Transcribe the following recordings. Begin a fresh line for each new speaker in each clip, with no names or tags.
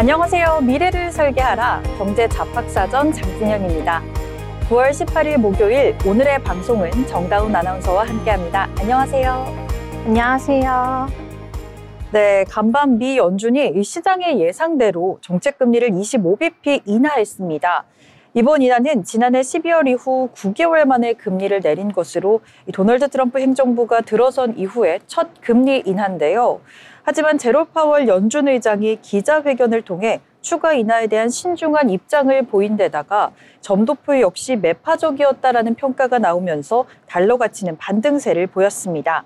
안녕하세요. 미래를 설계하라 경제 잡학사전 장진영입니다. 9월 18일 목요일 오늘의 방송은 정다운 아나운서와 함께합니다. 안녕하세요.
안녕하세요.
네, 간밤 미 연준이 시장의 예상대로 정책금리를 25bp 인하했습니다. 이번 인하는 지난해 12월 이후 9개월 만에 금리를 내린 것으로 도널드 트럼프 행정부가 들어선 이후에 첫 금리 인하인데요. 하지만 제롬 파월 연준 의장이 기자회견을 통해 추가 인하에 대한 신중한 입장을 보인 데다가 점도표 역시 매파적이었다라는 평가가 나오면서 달러 가치는 반등세를 보였습니다.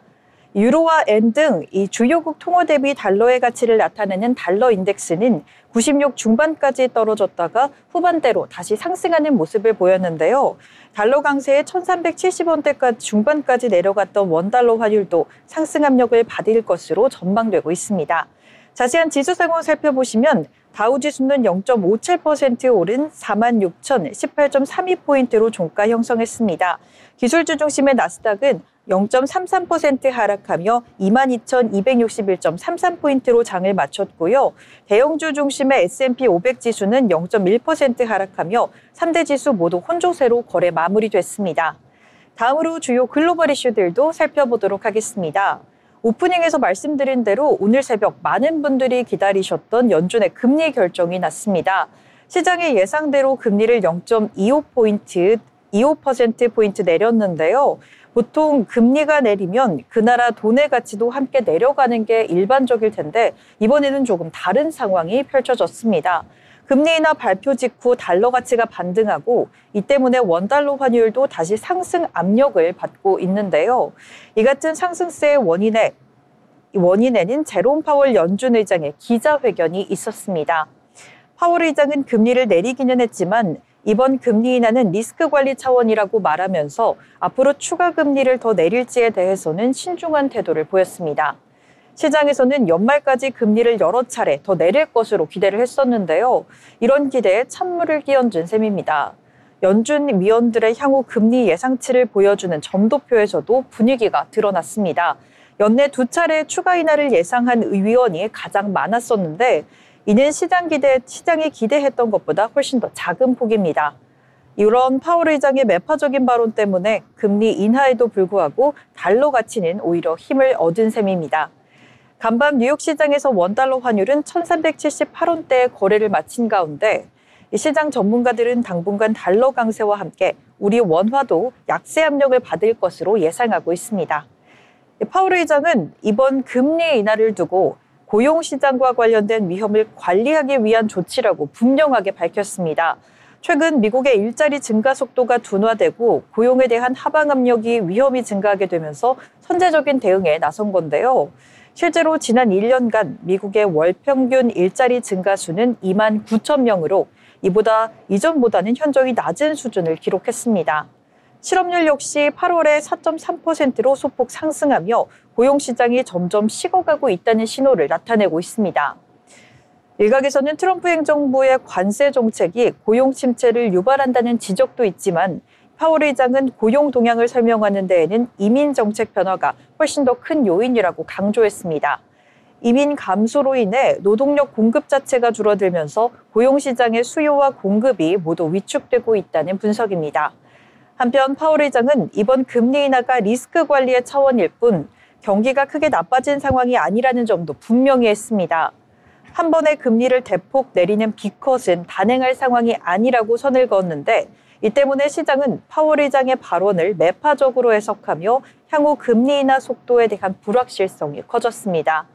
유로와 엔 등 이 주요국 통화 대비 달러의 가치를 나타내는 달러 인덱스는 96 중반까지 떨어졌다가 후반대로 다시 상승하는 모습을 보였는데요. 달러 강세에 1370원대까지 중반까지 내려갔던 원달러 환율도 상승 압력을 받을 것으로 전망되고 있습니다. 자세한 지수 상황 살펴보시면 다우지수는 0.57% 오른 46,018.32포인트로 종가 형성했습니다. 기술주 중심의 나스닥은 0.33% 하락하며 22,261.33포인트로 장을 마쳤고요. 대형주 중심의 S&P 500 지수는 0.1% 하락하며 3대 지수 모두 혼조세로 거래 마무리됐습니다. 다음으로 주요 글로벌 이슈들도 살펴보도록 하겠습니다. 오프닝에서 말씀드린 대로 오늘 새벽 많은 분들이 기다리셨던 연준의 금리 결정이 났습니다. 시장의 예상대로 금리를 0.25%포인트 내렸는데요. 보통 금리가 내리면 그 나라 돈의 가치도 함께 내려가는 게 일반적일 텐데 이번에는 조금 다른 상황이 펼쳐졌습니다. 금리 인하 발표 직후 달러 가치가 반등하고 이 때문에 원달러 환율도 다시 상승 압력을 받고 있는데요. 이 같은 상승세의 원인에는 제롬 파월 연준 의장의 기자회견이 있었습니다. 파월 의장은 금리를 내리기는 했지만 이번 금리 인하는 리스크 관리 차원이라고 말하면서 앞으로 추가 금리를 더 내릴지에 대해서는 신중한 태도를 보였습니다. 시장에서는 연말까지 금리를 여러 차례 더 내릴 것으로 기대를 했었는데요. 이런 기대에 찬물을 끼얹은 셈입니다. 연준 위원들의 향후 금리 예상치를 보여주는 점도표에서도 분위기가 드러났습니다. 연내 두 차례 추가 인하를 예상한 위원이 가장 많았었는데 이는 시장이 기대했던 것보다 훨씬 더 작은 폭입니다. 이런 파월 의장의 매파적인 발언 때문에 금리 인하에도 불구하고 달러 가치는 오히려 힘을 얻은 셈입니다. 간밤 뉴욕 시장에서 원달러 환율은 1378원대에 거래를 마친 가운데 시장 전문가들은 당분간 달러 강세와 함께 우리 원화도 약세 압력을 받을 것으로 예상하고 있습니다. 파월 의장은 이번 금리 인하를 두고 고용시장과 관련된 위험을 관리하기 위한 조치라고 분명하게 밝혔습니다. 최근 미국의 일자리 증가 속도가 둔화되고 고용에 대한 하방 압력이 위험이 증가하게 되면서 선제적인 대응에 나선 건데요. 실제로 지난 1년간 미국의 월 평균 일자리 증가 수는 2만 9천 명으로 이전보다는 현저히 낮은 수준을 기록했습니다. 실업률 역시 8월에 4.3%로 소폭 상승하며 고용시장이 점점 식어가고 있다는 신호를 나타내고 있습니다. 일각에서는 트럼프 행정부의 관세 정책이 고용 침체를 유발한다는 지적도 있지만 파월 의장은 고용 동향을 설명하는 데에는 이민 정책 변화가 훨씬 더 큰 요인이라고 강조했습니다. 이민 감소로 인해 노동력 공급 자체가 줄어들면서 고용시장의 수요와 공급이 모두 위축되고 있다는 분석입니다. 한편 파월 의장은 이번 금리 인하가 리스크 관리의 차원일 뿐 경기가 크게 나빠진 상황이 아니라는 점도 분명히 했습니다. 한 번에 금리를 대폭 내리는 B컷은 단행할 상황이 아니라고 선을 그었는데 이 때문에 시장은 파월 의장의 발언을 매파적으로 해석하며 향후 금리 인하 속도에 대한 불확실성이 커졌습니다.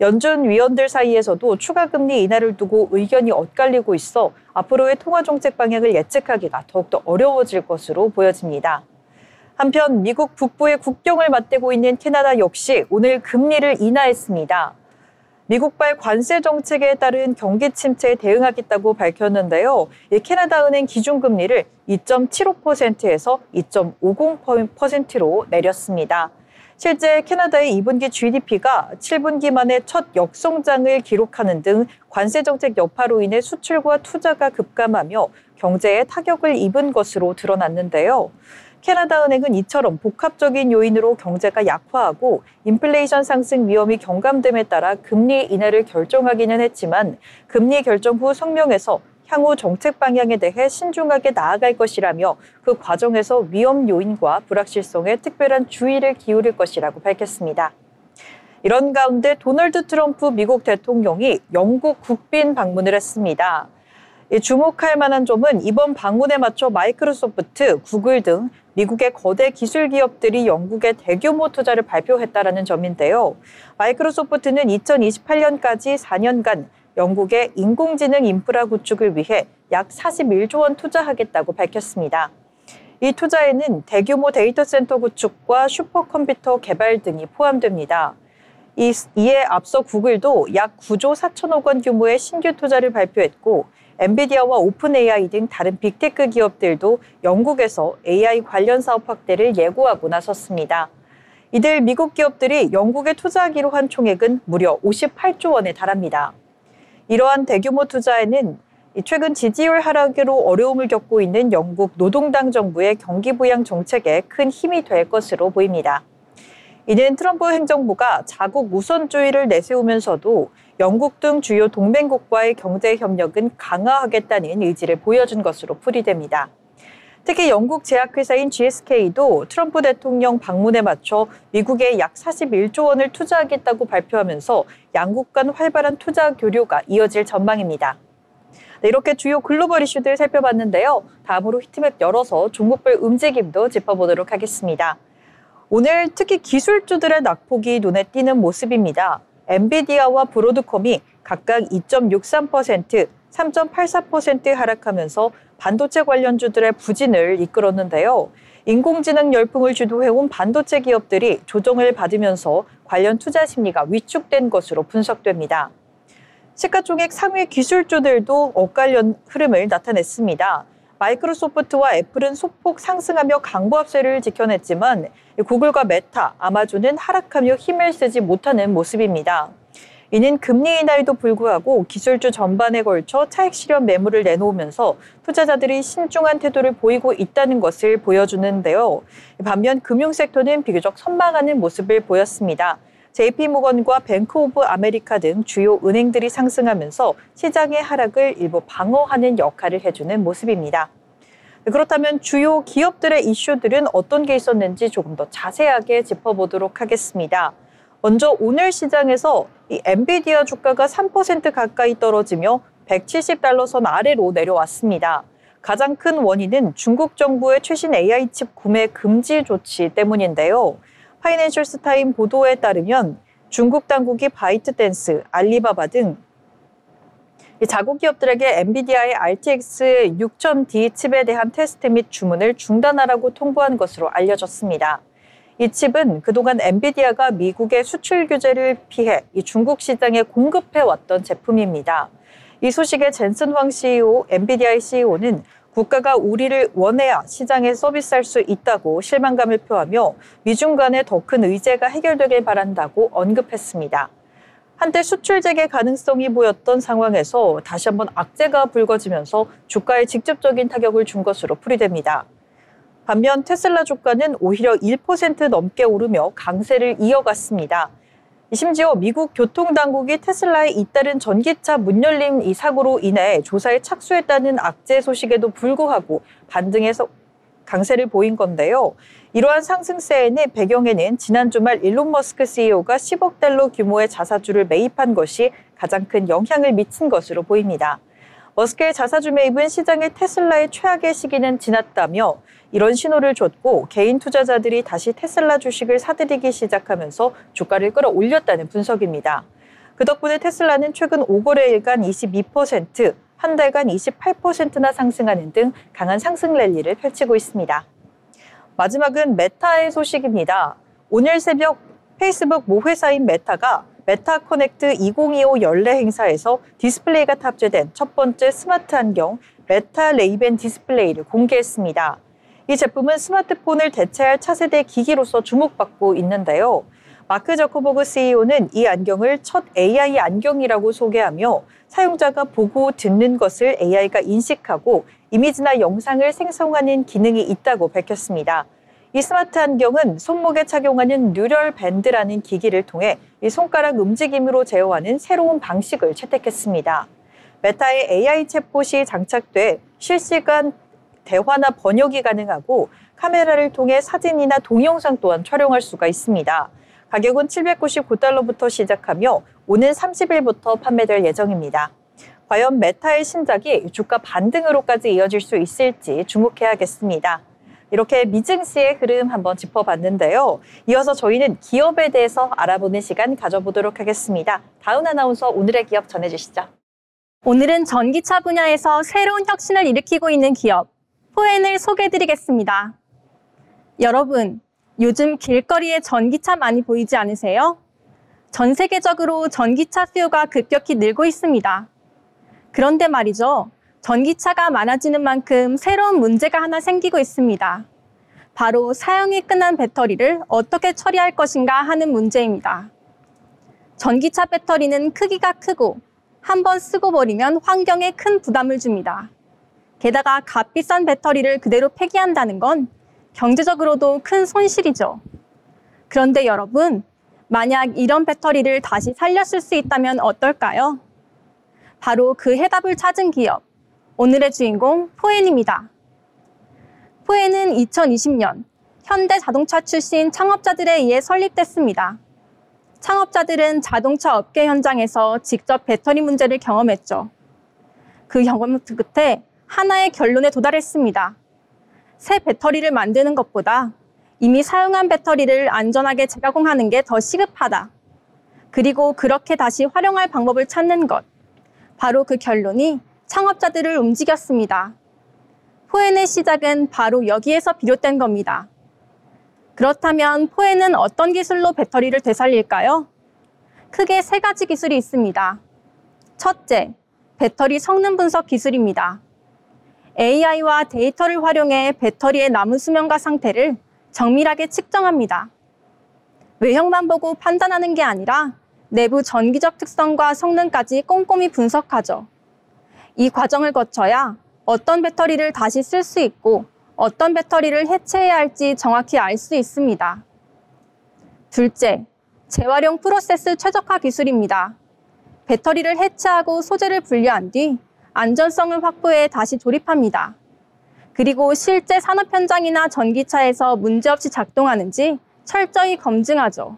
연준 위원들 사이에서도 추가 금리 인하를 두고 의견이 엇갈리고 있어 앞으로의 통화 정책 방향을 예측하기가 더욱더 어려워질 것으로 보여집니다. 한편 미국 북부의 국경을 맞대고 있는 캐나다 역시 오늘 금리를 인하했습니다. 미국발 관세 정책에 따른 경기 침체에 대응하겠다고 밝혔는데요. 캐나다은행 기준금리를 2.75%에서 2.50%로 내렸습니다. 실제 캐나다의 2분기 GDP가 7분기 만에 첫 역성장을 기록하는 등 관세 정책 여파로 인해 수출과 투자가 급감하며 경제에 타격을 입은 것으로 드러났는데요. 캐나다은행은 이처럼 복합적인 요인으로 경제가 약화하고 인플레이션 상승 위험이 경감됨에 따라 금리 인하를 결정하기는 했지만 금리 결정 후 성명에서 향후 정책 방향에 대해 신중하게 나아갈 것이라며 그 과정에서 위험 요인과 불확실성에 특별한 주의를 기울일 것이라고 밝혔습니다. 이런 가운데 도널드 트럼프 미국 대통령이 영국 국빈 방문을 했습니다. 주목할 만한 점은 이번 방문에 맞춰 마이크로소프트, 구글 등 미국의 거대 기술 기업들이 영국에 대규모 투자를 발표했다는 점인데요. 마이크로소프트는 2028년까지 4년간 영국의 인공지능 인프라 구축을 위해 약 41조 원 투자하겠다고 밝혔습니다. 이 투자에는 대규모 데이터 센터 구축과 슈퍼컴퓨터 개발 등이 포함됩니다. 이에 앞서 구글도 약 9조 4천억 원 규모의 신규 투자를 발표했고 엔비디아와 오픈 AI 등 다른 빅테크 기업들도 영국에서 AI 관련 사업 확대를 예고하고 나섰습니다. 이들 미국 기업들이 영국에 투자하기로 한 총액은 무려 58조 원에 달합니다. 이러한 대규모 투자에는 최근 지지율 하락으로 어려움을 겪고 있는 영국 노동당 정부의 경기 부양 정책에 큰 힘이 될 것으로 보입니다. 이는 트럼프 행정부가 자국 우선주의를 내세우면서도 영국 등 주요 동맹국과의 경제 협력은 강화하겠다는 의지를 보여준 것으로 풀이됩니다. 특히 영국 제약회사인 GSK도 트럼프 대통령 방문에 맞춰 미국에 약 41조 원을 투자하겠다고 발표하면서 양국 간 활발한 투자 교류가 이어질 전망입니다. 이렇게 주요 글로벌 이슈들 살펴봤는데요. 다음으로 히트맵 열어서 종목별 움직임도 짚어보도록 하겠습니다. 오늘 특히 기술주들의 낙폭이 눈에 띄는 모습입니다. 엔비디아와 브로드컴이 각각 2.63%, 3.84% 하락하면서 반도체 관련주들의 부진을 이끌었는데요. 인공지능 열풍을 주도해온 반도체 기업들이 조정을 받으면서 관련 투자 심리가 위축된 것으로 분석됩니다. 시가총액 상위 기술주들도 엇갈린 흐름을 나타냈습니다. 마이크로소프트와 애플은 소폭 상승하며 강보합세를 지켜냈지만 구글과 메타, 아마존은 하락하며 힘을 쓰지 못하는 모습입니다. 이는 금리 인하에도 불구하고 기술주 전반에 걸쳐 차익 실현 매물을 내놓으면서 투자자들이 신중한 태도를 보이고 있다는 것을 보여주는데요. 반면 금융섹터는 비교적 선방하는 모습을 보였습니다. JP모건과 뱅크 오브 아메리카 등 주요 은행들이 상승하면서 시장의 하락을 일부 방어하는 역할을 해주는 모습입니다. 그렇다면 주요 기업들의 이슈들은 어떤 게 있었는지 조금 더 자세하게 짚어보도록 하겠습니다. 먼저 오늘 시장에서 이 엔비디아 주가가 3% 가까이 떨어지며 170달러 선 아래로 내려왔습니다. 가장 큰 원인은 중국 정부의 최신 AI 칩 구매 금지 조치 때문인데요. 파이낸셜스 타임 보도에 따르면 중국 당국이 바이트댄스, 알리바바 등 자국 기업들에게 엔비디아의 RTX 6000D 칩에 대한 테스트 및 주문을 중단하라고 통보한 것으로 알려졌습니다. 이 칩은 그동안 엔비디아가 미국의 수출 규제를 피해 이 중국 시장에 공급해왔던 제품입니다. 이 소식에 젠슨 황 CEO, 엔비디아의 CEO는 국가가 우리를 원해야 시장에 서비스할 수 있다고 실망감을 표하며 미중 간의 더 큰 의제가 해결되길 바란다고 언급했습니다. 한때 수출 재개 가능성이 보였던 상황에서 다시 한번 악재가 불거지면서 주가에 직접적인 타격을 준 것으로 풀이됩니다. 반면 테슬라 주가는 오히려 1% 넘게 오르며 강세를 이어갔습니다. 심지어 미국 교통당국이 테슬라의 잇따른 전기차 문 열림 이 사고로 인해 조사에 착수했다는 악재 소식에도 불구하고 반등해서 강세를 보인 건데요. 이러한 상승세의 배경에는 지난 주말 일론 머스크 CEO가 10억 달러 규모의 자사주를 매입한 것이 가장 큰 영향을 미친 것으로 보입니다. 머스크의 자사주 매입은 시장의 테슬라의 최악의 시기는 지났다며 이런 신호를 줬고 개인 투자자들이 다시 테슬라 주식을 사들이기 시작하면서 주가를 끌어올렸다는 분석입니다. 그 덕분에 테슬라는 최근 5거래일간 22%, 한 달간 28%나 상승하는 등 강한 상승 랠리를 펼치고 있습니다. 마지막은 메타의 소식입니다. 오늘 새벽 페이스북 모회사인 메타가 메타 커넥트 2025 연례 행사에서 디스플레이가 탑재된 첫 번째 스마트 안경 메타 레이벤 디스플레이를 공개했습니다. 이 제품은 스마트폰을 대체할 차세대 기기로서 주목받고 있는데요. 마크 저커버그 CEO는 이 안경을 첫 AI 안경이라고 소개하며 사용자가 보고 듣는 것을 AI가 인식하고 이미지나 영상을 생성하는 기능이 있다고 밝혔습니다. 이 스마트 안경은 손목에 착용하는 뉴럴 밴드라는 기기를 통해 이 손가락 움직임으로 제어하는 새로운 방식을 채택했습니다. 메타의 AI 챗봇이 장착돼 실시간 대화나 번역이 가능하고 카메라를 통해 사진이나 동영상 또한 촬영할 수가 있습니다. 가격은 $799부터 시작하며 오는 30일부터 판매될 예정입니다. 과연 메타의 신작이 주가 반등으로까지 이어질 수 있을지 주목해야겠습니다. 이렇게 미증시의 흐름 한번 짚어봤는데요. 이어서 저희는 기업에 대해서 알아보는 시간 가져보도록 하겠습니다. 다은 아나운서 오늘의 기업 전해주시죠.
오늘은 전기차 분야에서 새로운 혁신을 일으키고 있는 기업, 포엔을 소개해드리겠습니다. 여러분, 요즘 길거리에 전기차 많이 보이지 않으세요? 전 세계적으로 전기차 수요가 급격히 늘고 있습니다. 그런데 말이죠. 전기차가 많아지는 만큼 새로운 문제가 하나 생기고 있습니다. 바로 사용이 끝난 배터리를 어떻게 처리할 것인가 하는 문제입니다. 전기차 배터리는 크기가 크고 한번 쓰고 버리면 환경에 큰 부담을 줍니다. 게다가 값비싼 배터리를 그대로 폐기한다는 건 경제적으로도 큰 손실이죠. 그런데 여러분, 만약 이런 배터리를 다시 살렸을 수 있다면 어떨까요? 바로 그 해답을 찾은 기업, 오늘의 주인공 포엔입니다. 포엔은 2020년 현대자동차 출신 창업자들에 의해 설립됐습니다. 창업자들은 자동차 업계 현장에서 직접 배터리 문제를 경험했죠. 그 경험 끝에 하나의 결론에 도달했습니다. 새 배터리를 만드는 것보다 이미 사용한 배터리를 안전하게 재가공하는 게 더 시급하다. 그리고 그렇게 다시 활용할 방법을 찾는 것. 바로 그 결론이 창업자들을 움직였습니다. 포엔의 시작은 바로 여기에서 비롯된 겁니다. 그렇다면 포엔은 어떤 기술로 배터리를 되살릴까요? 크게 세 가지 기술이 있습니다. 첫째, 배터리 성능 분석 기술입니다. AI와 데이터를 활용해 배터리의 남은 수명과 상태를 정밀하게 측정합니다. 외형만 보고 판단하는 게 아니라 내부 전기적 특성과 성능까지 꼼꼼히 분석하죠. 이 과정을 거쳐야 어떤 배터리를 다시 쓸 수 있고 어떤 배터리를 해체해야 할지 정확히 알 수 있습니다. 둘째, 재활용 프로세스 최적화 기술입니다. 배터리를 해체하고 소재를 분리한 뒤 안전성을 확보해 다시 조립합니다. 그리고 실제 산업 현장이나 전기차에서 문제없이 작동하는지 철저히 검증하죠.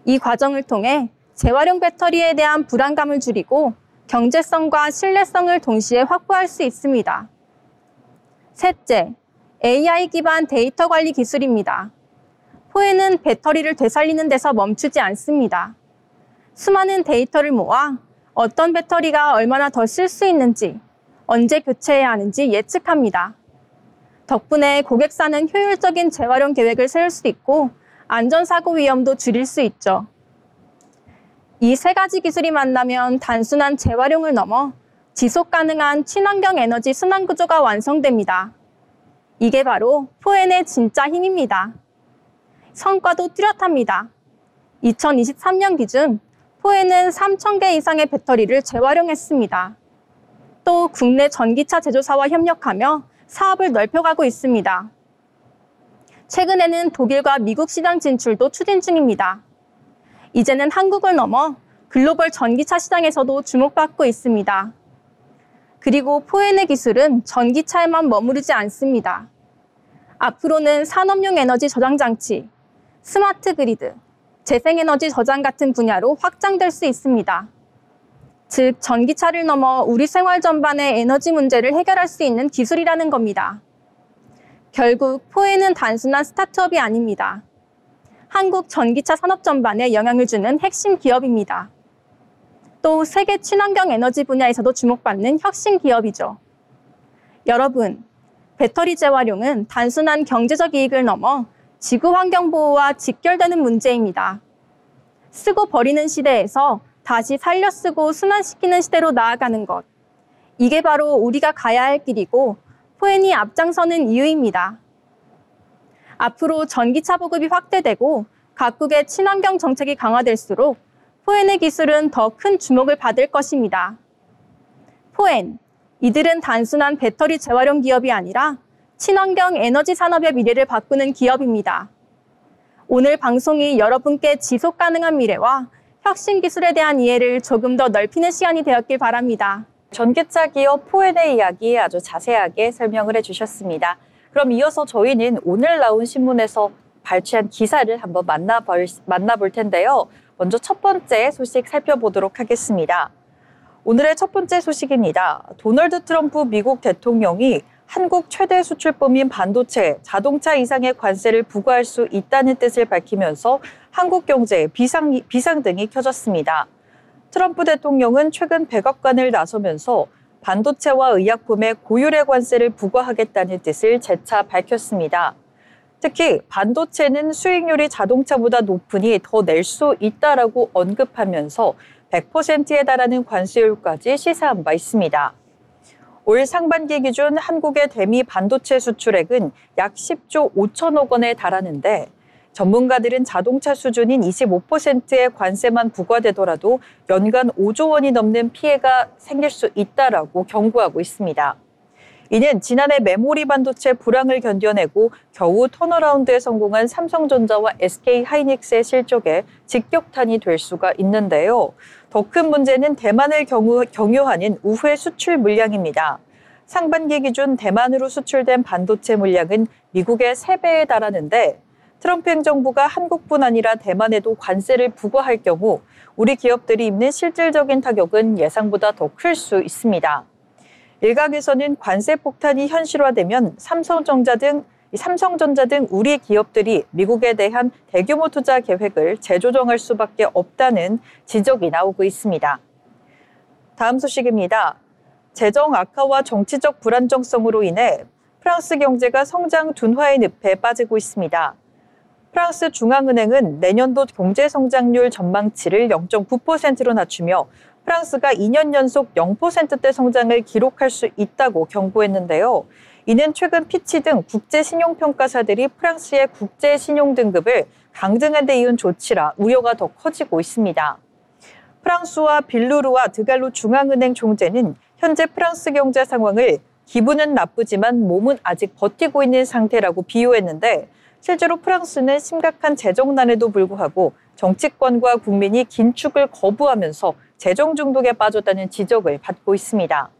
이 과정을 통해 재활용 배터리에 대한 불안감을 줄이고 경제성과 신뢰성을 동시에 확보할 수 있습니다. 셋째, AI 기반 데이터 관리 기술입니다. 포엔은 배터리를 되살리는 데서 멈추지 않습니다. 수많은 데이터를 모아 어떤 배터리가 얼마나 더 쓸 수 있는지, 언제 교체해야 하는지 예측합니다. 덕분에 고객사는 효율적인 재활용 계획을 세울 수 있고 안전사고 위험도 줄일 수 있죠. 이 세 가지 기술이 만나면 단순한 재활용을 넘어 지속 가능한 친환경 에너지 순환 구조가 완성됩니다. 이게 바로 포엔의 진짜 힘입니다. 성과도 뚜렷합니다. 2023년 기준 포엔은 3,000개 이상의 배터리를 재활용했습니다. 또 국내 전기차 제조사와 협력하며 사업을 넓혀가고 있습니다. 최근에는 독일과 미국 시장 진출도 추진 중입니다. 이제는 한국을 넘어 글로벌 전기차 시장에서도 주목받고 있습니다. 그리고 포엔의 기술은 전기차에만 머무르지 않습니다. 앞으로는 산업용 에너지 저장 장치, 스마트 그리드, 재생에너지 저장 같은 분야로 확장될 수 있습니다. 즉, 전기차를 넘어 우리 생활 전반의 에너지 문제를 해결할 수 있는 기술이라는 겁니다. 결국 포엔은 단순한 스타트업이 아닙니다. 한국 전기차 산업 전반에 영향을 주는 핵심 기업입니다. 또 세계 친환경 에너지 분야에서도 주목받는 혁신 기업이죠. 여러분, 배터리 재활용은 단순한 경제적 이익을 넘어 지구 환경 보호와 직결되는 문제입니다. 쓰고 버리는 시대에서 다시 살려 쓰고 순환시키는 시대로 나아가는 것. 이게 바로 우리가 가야 할 길이고 포엔이 앞장서는 이유입니다. 앞으로 전기차 보급이 확대되고 각국의 친환경 정책이 강화될수록 포엔의 기술은 더 큰 주목을 받을 것입니다. 포엔, 이들은 단순한 배터리 재활용 기업이 아니라 친환경 에너지 산업의 미래를 바꾸는 기업입니다. 오늘 방송이 여러분께 지속 가능한 미래와 혁신 기술에 대한 이해를 조금 더 넓히는 시간이 되었길 바랍니다.
전기차 기업 포엔의 이야기 아주 자세하게 설명을 해주셨습니다. 그럼 이어서 저희는 오늘 나온 신문에서 발췌한 기사를 한번 만나볼 텐데요. 먼저 첫 번째 소식 살펴보도록 하겠습니다. 오늘의 첫 번째 소식입니다. 도널드 트럼프 미국 대통령이 한국 최대 수출품인 반도체, 자동차 이상의 관세를 부과할 수 있다는 뜻을 밝히면서 한국 경제에 비상등이 켜졌습니다. 트럼프 대통령은 최근 백악관을 나서면서 반도체와 의약품에 고율의 관세를 부과하겠다는 뜻을 재차 밝혔습니다. 특히 반도체는 수익률이 자동차보다 높으니 더 낼 수 있다라고 언급하면서 100%에 달하는 관세율까지 시사한 바 있습니다. 올 상반기 기준 한국의 대미 반도체 수출액은 약 10조 5천억 원에 달하는데 전문가들은 자동차 수준인 25%의 관세만 부과되더라도 연간 5조 원이 넘는 피해가 생길 수 있다라고 경고하고 있습니다. 이는 지난해 메모리 반도체 불황을 견뎌내고 겨우 턴어라운드에 성공한 삼성전자와 SK하이닉스의 실적에 직격탄이 될 수가 있는데요. 더 큰 문제는 대만을 경유하는 우회 수출 물량입니다. 상반기 기준 대만으로 수출된 반도체 물량은 미국의 3배에 달하는데 트럼프 행정부가 한국뿐 아니라 대만에도 관세를 부과할 경우 우리 기업들이 입는 실질적인 타격은 예상보다 더 클 수 있습니다. 일각에서는 관세 폭탄이 현실화되면 삼성전자 등 우리 기업들이 미국에 대한 대규모 투자 계획을 재조정할 수밖에 없다는 지적이 나오고 있습니다. 다음 소식입니다. 재정 악화와 정치적 불안정성으로 인해 프랑스 경제가 성장 둔화의 늪에 빠지고 있습니다. 프랑스 중앙은행은 내년도 경제 성장률 전망치를 0.9%로 낮추며 프랑스가 2년 연속 0%대 성장을 기록할 수 있다고 경고했는데요. 이는 최근 피치 등 국제신용평가사들이 프랑스의 국제신용등급을 강등한 데 이은 조치라 우려가 더 커지고 있습니다. 프랑스와 빌루르와 드갈로 중앙은행 총재는 현재 프랑스 경제 상황을 기분은 나쁘지만 몸은 아직 버티고 있는 상태라고 비유했는데 실제로 프랑스는 심각한 재정난에도 불구하고 정치권과 국민이 긴축을 거부하면서 재정 중독에 빠졌다는 지적을 받고 있습니다.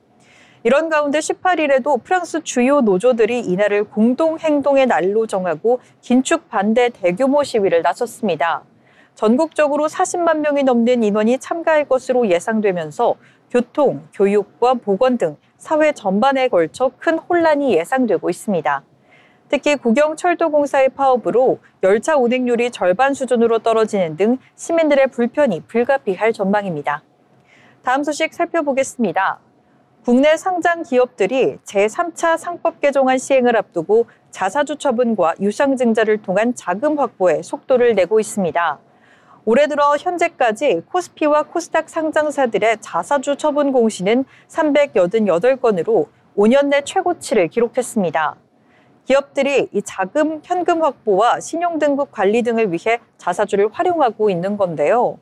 이런 가운데 18일에도 프랑스 주요 노조들이 이날을 공동행동의 날로 정하고 긴축 반대 대규모 시위를 나섰습니다. 전국적으로 40만 명이 넘는 인원이 참가할 것으로 예상되면서 교통, 교육과 보건 등 사회 전반에 걸쳐 큰 혼란이 예상되고 있습니다. 특히 국영철도공사의 파업으로 열차 운행률이 절반 수준으로 떨어지는 등 시민들의 불편이 불가피할 전망입니다. 다음 소식 살펴보겠습니다. 국내 상장 기업들이 제3차 상법 개정안 시행을 앞두고 자사주 처분과 유상증자를 통한 자금 확보에 속도를 내고 있습니다. 올해 들어 현재까지 코스피와 코스닥 상장사들의 자사주 처분 공시는 388건으로 5년 내 최고치를 기록했습니다. 기업들이 이 자금, 현금 확보와 신용등급 관리 등을 위해 자사주를 활용하고 있는 건데요.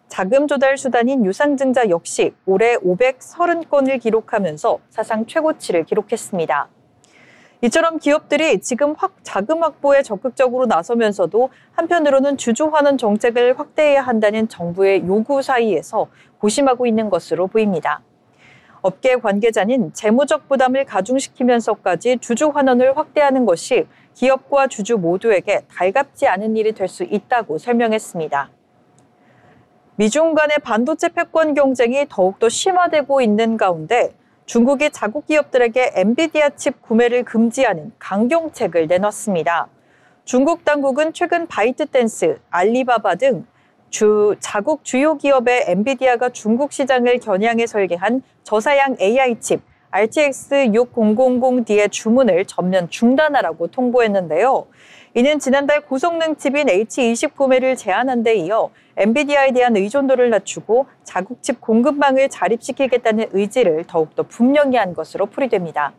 자금 조달 수단인 유상증자 역시 올해 530건을 기록하면서 사상 최고치를 기록했습니다. 이처럼 기업들이 지금 자금 확보에 적극적으로 나서면서도 한편으로는 주주환원 정책을 확대해야 한다는 정부의 요구 사이에서 고심하고 있는 것으로 보입니다. 업계 관계자는 재무적 부담을 가중시키면서까지 주주환원을 확대하는 것이 기업과 주주 모두에게 달갑지 않은 일이 될 수 있다고 설명했습니다. 미중 간의 반도체 패권 경쟁이 더욱더 심화되고 있는 가운데 중국이 자국 기업들에게 엔비디아 칩 구매를 금지하는 강경책을 내놨습니다. 중국 당국은 최근 바이트댄스, 알리바바 등 자국 주요 기업의 엔비디아가 중국 시장을 겨냥해 설계한 저사양 AI 칩 RTX 6000D의 주문을 전면 중단하라고 통보했는데요. 이는 지난달 고성능 칩인 H20 구매를 제한한 데 이어 엔비디아에 대한 의존도를 낮추고 자국 칩 공급망을 자립시키겠다는 의지를 더욱더 분명히 한 것으로 풀이됩니다.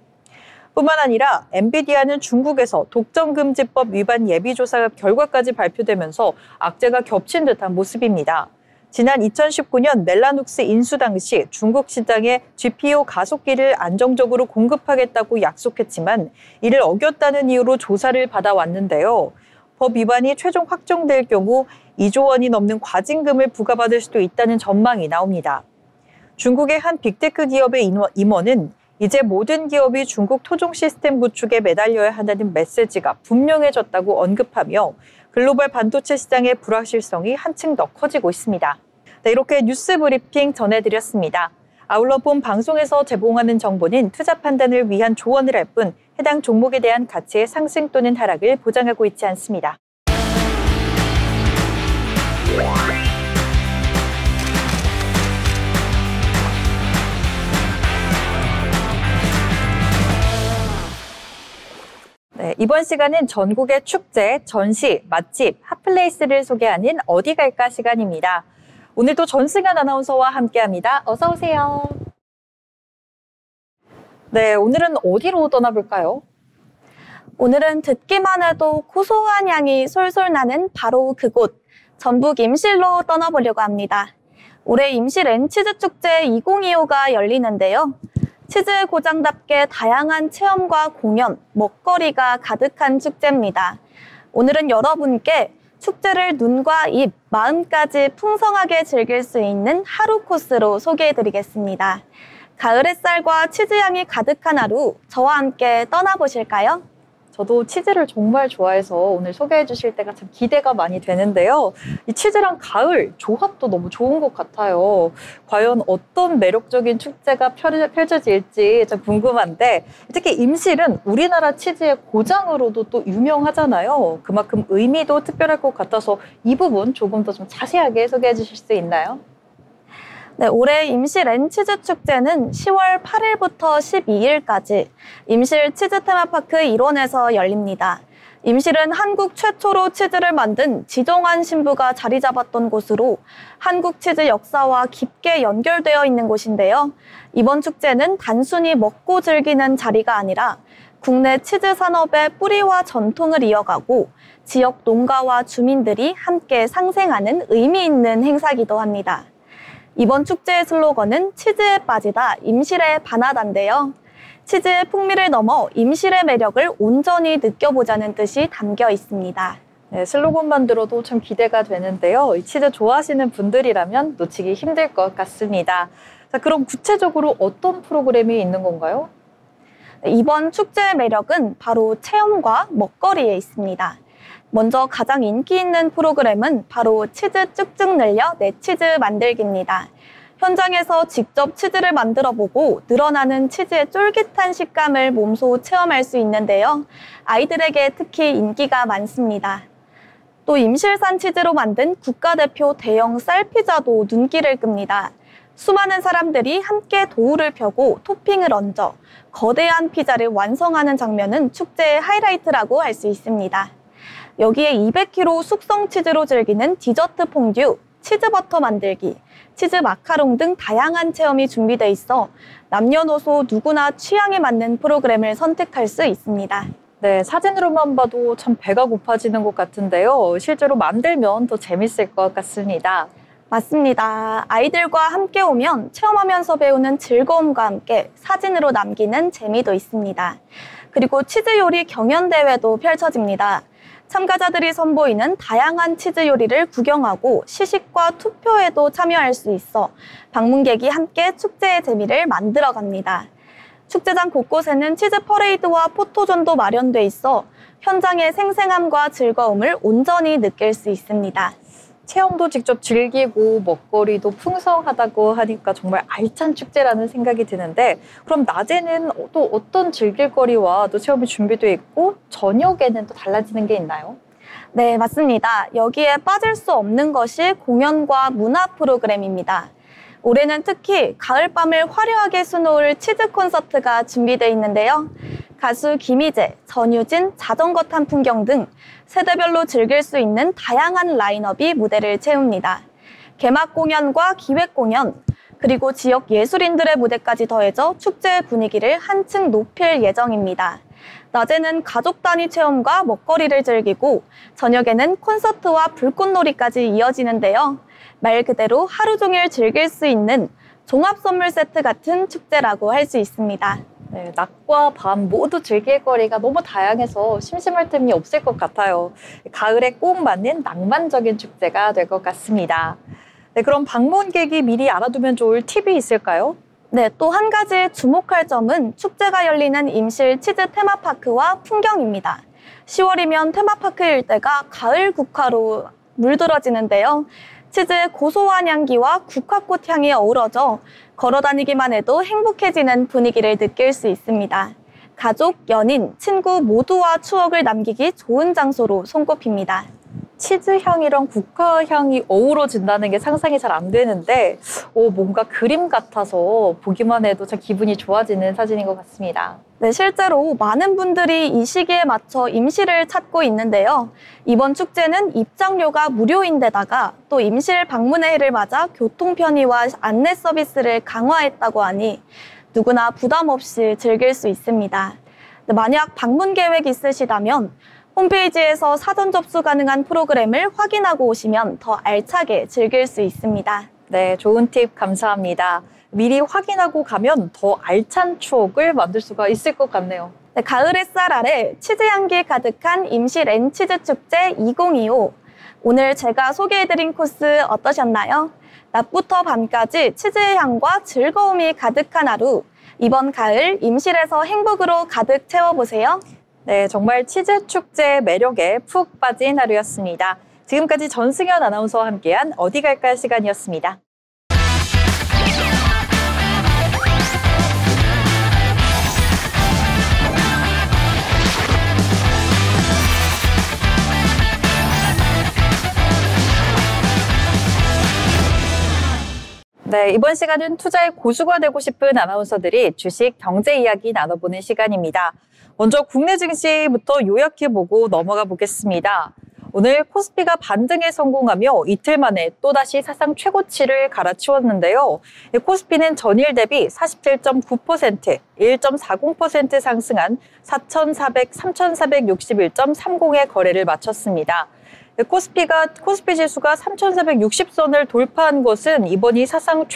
뿐만 아니라 엔비디아는 중국에서 독점금지법 위반 예비조사 결과까지 발표되면서 악재가 겹친 듯한 모습입니다. 지난 2019년 멜라눅스 인수 당시 중국 시장에 GPU 가속기를 안정적으로 공급하겠다고 약속했지만 이를 어겼다는 이유로 조사를 받아왔는데요. 법 위반이 최종 확정될 경우 2조 원이 넘는 과징금을 부과받을 수도 있다는 전망이 나옵니다. 중국의 한 빅테크 기업의 임원은 이제 모든 기업이 중국 토종 시스템 구축에 매달려야 한다는 메시지가 분명해졌다고 언급하며 글로벌 반도체 시장의 불확실성이 한층 더 커지고 있습니다. 네, 이렇게 뉴스 브리핑 전해드렸습니다. 아울러 본 방송에서 제공하는 정보는 투자 판단을 위한 조언을 할 뿐 해당 종목에 대한 가치의 상승 또는 하락을 보장하고 있지 않습니다. 네, 이번 시간은 전국의 축제, 전시, 맛집, 핫플레이스를 소개하는 어디 갈까 시간입니다. 오늘도 전승환 아나운서와 함께합니다. 어서 오세요. 네, 오늘은 어디로 떠나볼까요?
오늘은 듣기만 해도 고소한 향이 솔솔 나는 바로 그곳, 전북 임실로 떠나보려고 합니다. 올해 임실은 치즈축제 2025가 열리는데요. 치즈 고장답게 다양한 체험과 공연, 먹거리가 가득한 축제입니다. 오늘은 여러분께 축제를 눈과 입, 마음까지 풍성하게 즐길 수 있는 하루 코스로 소개해드리겠습니다. 가을 햇살과 치즈향이 가득한 하루, 저와 함께 떠나보실까요?
저도 치즈를 정말 좋아해서 오늘 소개해 주실 때가 참 기대가 많이 되는데요. 이 치즈랑 가을 조합도 너무 좋은 것 같아요. 과연 어떤 매력적인 축제가 펼쳐질지 좀 궁금한데 특히 임실은 우리나라 치즈의 고장으로도 또 유명하잖아요. 그만큼 의미도 특별할 것 같아서 이 부분 조금 더 좀 자세하게 소개해 주실 수 있나요?
네, 올해 임실 N치즈 축제는 10월 8일부터 12일까지 임실 치즈 테마파크 일원에서 열립니다. 임실은 한국 최초로 치즈를 만든 지정환 신부가 자리 잡았던 곳으로 한국 치즈 역사와 깊게 연결되어 있는 곳인데요. 이번 축제는 단순히 먹고 즐기는 자리가 아니라 국내 치즈 산업의 뿌리와 전통을 이어가고 지역 농가와 주민들이 함께 상생하는 의미 있는 행사이기도 합니다. 이번 축제의 슬로건은 치즈에 빠지다 임실에 반하다인데요. 치즈의 풍미를 넘어 임실의 매력을 온전히 느껴보자는 뜻이 담겨 있습니다.
네, 슬로건만 들어도 참 기대가 되는데요. 이 치즈 좋아하시는 분들이라면 놓치기 힘들 것 같습니다. 자, 그럼 구체적으로 어떤 프로그램이 있는 건가요?
네, 이번 축제의 매력은 바로 체험과 먹거리에 있습니다. 먼저 가장 인기 있는 프로그램은 바로 치즈 쭉쭉 늘려 내 치즈 만들기입니다. 현장에서 직접 치즈를 만들어보고 늘어나는 치즈의 쫄깃한 식감을 몸소 체험할 수 있는데요. 아이들에게 특히 인기가 많습니다. 또 임실산 치즈로 만든 국가대표 대형 쌀피자도 눈길을 끕니다. 수많은 사람들이 함께 도우를 펴고 토핑을 얹어 거대한 피자를 완성하는 장면은 축제의 하이라이트라고 할 수 있습니다. 여기에 200kg 숙성 치즈로 즐기는 디저트 퐁듀, 치즈버터 만들기, 치즈 마카롱 등 다양한 체험이 준비돼 있어 남녀노소 누구나 취향에 맞는 프로그램을 선택할 수 있습니다.
네, 사진으로만 봐도 참 배가 고파지는 것 같은데요. 실제로 만들면 더 재밌을 것 같습니다.
맞습니다. 아이들과 함께 오면 체험하면서 배우는 즐거움과 함께 사진으로 남기는 재미도 있습니다. 그리고 치즈 요리 경연대회도 펼쳐집니다. 참가자들이 선보이는 다양한 치즈 요리를 구경하고 시식과 투표에도 참여할 수 있어 방문객이 함께 축제의 재미를 만들어갑니다. 축제장 곳곳에는 치즈 퍼레이드와 포토존도 마련돼 있어 현장의 생생함과 즐거움을 온전히 느낄 수 있습니다.
체험도 직접 즐기고 먹거리도 풍성하다고 하니까 정말 알찬 축제라는 생각이 드는데 그럼 낮에는 또 어떤 즐길거리와 또 체험이 준비되어 있고 저녁에는 또 달라지는 게 있나요?
네, 맞습니다. 여기에 빠질 수 없는 것이 공연과 문화 프로그램입니다. 올해는 특히 가을밤을 화려하게 수놓을 치즈 콘서트가 준비되어 있는데요. 가수 김희재, 전유진, 자전거 탄 풍경 등 세대별로 즐길 수 있는 다양한 라인업이 무대를 채웁니다. 개막 공연과 기획 공연, 그리고 지역 예술인들의 무대까지 더해져 축제의 분위기를 한층 높일 예정입니다. 낮에는 가족 단위 체험과 먹거리를 즐기고 저녁에는 콘서트와 불꽃놀이까지 이어지는데요. 말 그대로 하루 종일 즐길 수 있는 종합 선물 세트 같은 축제라고 할 수 있습니다.
네, 낮과 밤 모두 즐길 거리가 너무 다양해서 심심할 틈이 없을 것 같아요. 가을에 꼭 맞는 낭만적인 축제가 될 것 같습니다. 네, 그럼 방문객이 미리 알아두면 좋을 팁이 있을까요?
네, 또 한 가지 주목할 점은 축제가 열리는 임실 치즈 테마파크와 풍경입니다. 10월이면 테마파크 일대가 가을 국화로 물들어지는데요. 치즈의 고소한 향기와 국화꽃 향이 어우러져 걸어다니기만 해도 행복해지는 분위기를 느낄 수 있습니다. 가족, 연인, 친구 모두와 추억을 남기기 좋은 장소로 손꼽힙니다.
치즈 향이랑 국화 향이 어우러진다는 게 상상이 잘 안 되는데 뭔가 그림 같아서 보기만 해도 참 기분이 좋아지는 사진인 것 같습니다.
네, 실제로 많은 분들이 이 시기에 맞춰 임실을 찾고 있는데요. 이번 축제는 입장료가 무료인데다가 또 임실 방문의 해를 맞아 교통 편의와 안내 서비스를 강화했다고 하니 누구나 부담 없이 즐길 수 있습니다. 만약 방문 계획 있으시다면 홈페이지에서 사전 접수 가능한 프로그램을 확인하고 오시면 더 알차게 즐길 수 있습니다.
네, 좋은 팁 감사합니다. 미리 확인하고 가면 더 알찬 추억을 만들 수가 있을 것 같네요.
네, 가을 햇살 아래 치즈 향기 가득한 임실 앤치즈 축제 2025. 오늘 제가 소개해드린 코스 어떠셨나요? 낮부터 밤까지 치즈의 향과 즐거움이 가득한 하루. 이번 가을 임실에서 행복으로 가득 채워보세요.
네, 정말 치즈 축제의 매력에 푹 빠진 하루였습니다. 지금까지 전승현 아나운서와 함께한 어디 갈까 시간이었습니다. 네, 이번 시간은 투자의 고수가 되고 싶은 아나운서들이 주식 경제 이야기 나눠보는 시간입니다. 먼저 국내 증시부터 요약해보고 넘어가 보겠습니다. 오늘 코스피가 반등에 성공하며 이틀 만에 또다시 사상 최고치를 갈아치웠는데요. 코스피는 전일 대비 47.9%, 1.40% 상승한 3,461.30의 거래를 마쳤습니다. 코스피 지수가 3,460선을 돌파한 것은 이번이 사상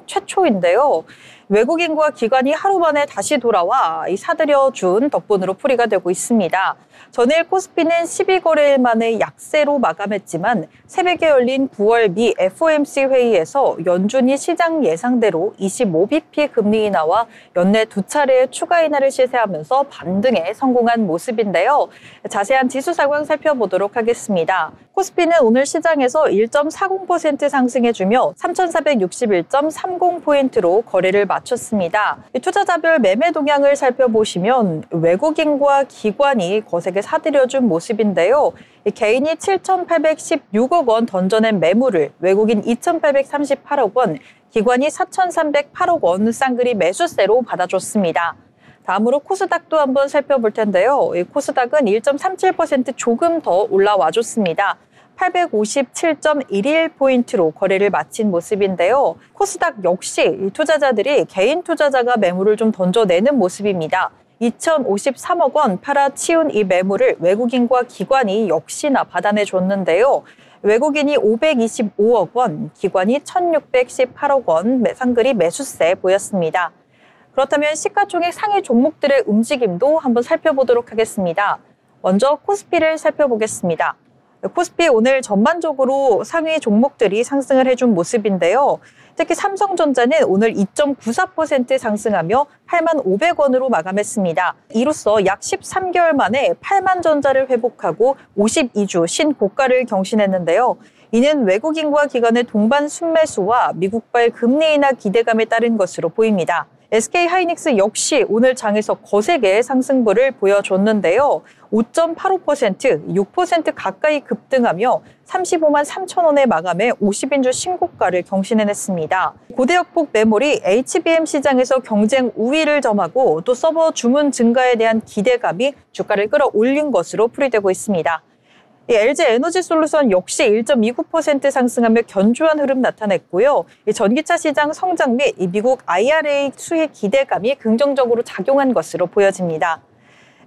최초인데요. 외국인과 기관이 하루 만에 다시 돌아와 사들여준 덕분으로 풀이가 되고 있습니다. 전일 코스피는 12거래일 만에 약세로 마감했지만 새벽에 열린 9월 미 FOMC 회의에서 연준이 시장 예상대로 25bp 금리 인하와 연내 2차례의 추가 인하를 시세하면서 반등에 성공한 모습인데요. 자세한 지수 상황 살펴보도록 하겠습니다. 코스피는 오늘 시장에서 1.40% 상승해주며 3,461.30포인트로 거래를 마쳤습니다. 투자자별 매매 동향을 살펴보시면 외국인과 기관이 거세게 사들여준 모습인데요. 개인이 7,816억 원 던져낸 매물을 외국인 2,838억 원, 기관이 4,308억 원 쌍그리 매수세로 받아줬습니다. 다음으로 코스닥도 한번 살펴볼 텐데요. 코스닥은 1.37% 조금 더 올라와줬습니다. 857.11포인트로 거래를 마친 모습인데요. 코스닥 역시 투자자들이 개인 투자자가 매물을 좀 던져내는 모습입니다. 2,053억 원 팔아치운 이 매물을 외국인과 기관이 역시나 받아내줬는데요. 외국인이 525억 원, 기관이 1,618억 원 쌍그리 매수세 보였습니다. 그렇다면 시가총액 상위 종목들의 움직임도 한번 살펴보도록 하겠습니다. 먼저 코스피를 살펴보겠습니다. 코스피 오늘 전반적으로 상위 종목들이 상승을 해준 모습인데요. 특히 삼성전자는 오늘 2.94% 상승하며 85,500원으로 마감했습니다. 이로써 약 13개월 만에 8만 전자를 회복하고 52주 신고가를 경신했는데요. 이는 외국인과 기관의 동반 순매수와 미국발 금리 인하 기대감에 따른 것으로 보입니다. SK하이닉스 역시 오늘 장에서 거세게 상승분을 보여줬는데요. 5.85%, 6% 가까이 급등하며 35만 3천 원에 마감해 50인주 신고가를 경신해냈습니다. 고대역폭 매물이 HBM 시장에서 경쟁 우위를 점하고 또 서버 주문 증가에 대한 기대감이 주가를 끌어올린 것으로 풀이되고 있습니다. 이 LG 에너지솔루션 역시 1.29% 상승하며 견조한 흐름 나타냈고요. 이 전기차 시장 성장 및 이 미국 IRA 수혜 기대감이 긍정적으로 작용한 것으로 보여집니다.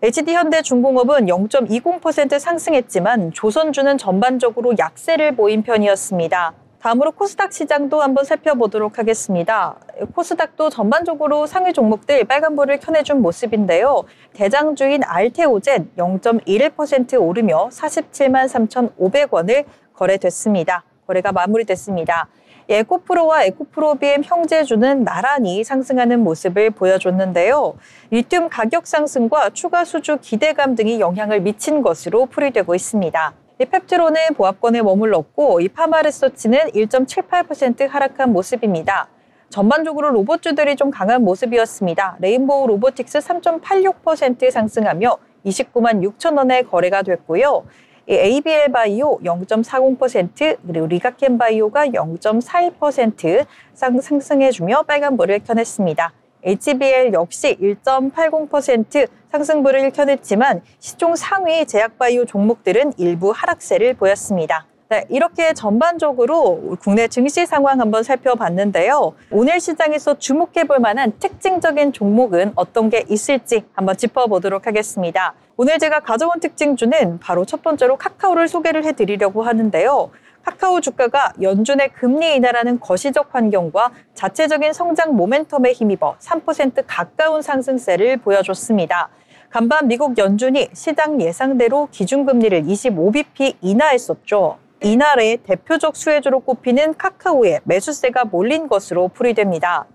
HD현대중공업은 0.20% 상승했지만 조선주는 전반적으로 약세를 보인 편이었습니다. 다음으로 코스닥 시장도 한번 살펴보도록 하겠습니다. 코스닥도 전반적으로 상위 종목들 빨간불을 켜내준 모습인데요. 대장주인 알테오젠 0.11% 오르며 47만 3,500원을 거래됐습니다. 거래가 마무리됐습니다. 에코프로와 에코프로비엠 형제주는 나란히 상승하는 모습을 보여줬는데요. 리튬 가격 상승과 추가 수주 기대감 등이 영향을 미친 것으로 풀이되고 있습니다. 이 펩트론은 보합권에 머물렀고 이 파마레서치는 1.78% 하락한 모습입니다. 전반적으로 로봇주들이 좀 강한 모습이었습니다. 레인보우 로보틱스 3.86% 상승하며 29만 6천 원에 거래가 됐고요. ABL 바이오 0.40% 그리고 리가켄 바이오가 0.41% 상승해주며 빨간불을 켜냈습니다. HBL 역시 1.80% 상승불을 켜냈지만 시총 상위 제약바이오 종목들은 일부 하락세를 보였습니다. 네, 이렇게 전반적으로 국내 증시 상황 한번 살펴봤는데요. 오늘 시장에서 주목해볼 만한 특징적인 종목은 어떤 게 있을지 한번 짚어보도록 하겠습니다. 오늘 제가 가져온 특징주는 바로 첫 번째로 카카오를 소개를 해드리려고 하는데요. 카카오 주가가 연준의 금리 인하라는 거시적 환경과 자체적인 성장 모멘텀에 힘입어 3% 가까운 상승세를 보여줬습니다. 간밤 미국 연준이 시장 예상대로 기준금리를 25bp 인하했었죠. 이날의 대표적 수혜주로 꼽히는 카카오에 매수세가 몰린 것으로 풀이됩니다.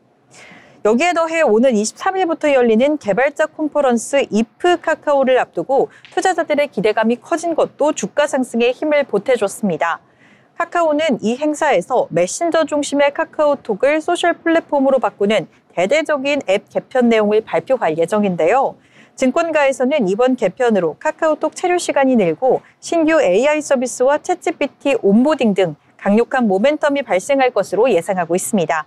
여기에 더해 오는 23일부터 열리는 개발자 컨퍼런스 이프 카카오를 앞두고 투자자들의 기대감이 커진 것도 주가 상승에 힘을 보태줬습니다. 카카오는 이 행사에서 메신저 중심의 카카오톡을 소셜 플랫폼으로 바꾸는 대대적인 앱 개편 내용을 발표할 예정인데요. 증권가에서는 이번 개편으로 카카오톡 체류 시간이 늘고 신규 AI 서비스와 챗GPT 온보딩 등 강력한 모멘텀이 발생할 것으로 예상하고 있습니다.